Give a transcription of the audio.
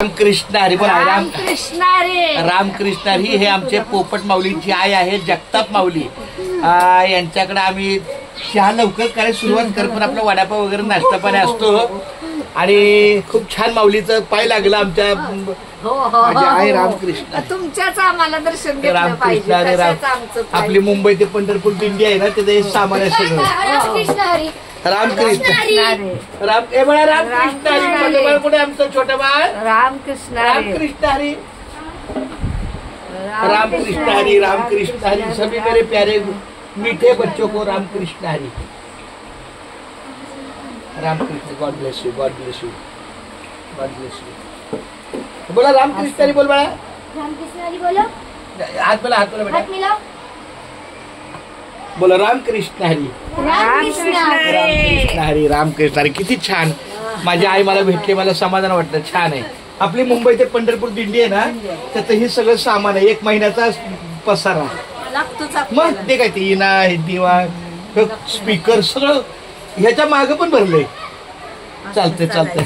रामकृष्ण हरी बोला. रामकृष्ण हरी हे आमचे पोपट माऊलींची आई आहे जगताप माऊली. यांच्याकडे आम्ही चहा लवकर करायला सुरुवात कर, पण आपला वडापाव वगैरे नाश्ता पाणी असतो. आणि खूप छान माऊलीचं पाय लागलं आमच्या. आहे रामकृष्ण तुमच्याच आम्हाला दर्शन घेतलं पाहिजे. आपली मुंबई ते पंढरपूर दिंडी आहे ना, त्याचं सामान आहे सगळं. रामकृष्ण राम ए बळा रामकृष्ण हरी. मोठं बाळ कुठे आमचं छोटं बाळ? रामकृष्ण रामकृष्ण हरी. रामकृष्ण हरी रामकृष्ण हरी. सभी मेरे प्यारे मीठे बच्चों को Ramkrishna Hari. Ramkrishna. God bless you, God bless you, God bless you. बोला रामकृष्ण हरी. बोल बाळा. रामकृष्ण हरी बोलो. हात बोला, हात बोला बेटा. बोला रामकृष्ण हरी. रामकृष्ण हरी रामकृष्ण हरी. किती छान. माझी आई मला भेटली, मला समाधान वाटलं. छान आहे. आपली मुंबई ते पंढरपूर दिंडी आहे ना, त्याचं हे सगळं सामान आहे. 1 महिन्याचा पसारा मग ते काय ते इना दिवा स्पीकर सगळं ह्याच्या मागं पण भरलंय. चालतंय चालतंय.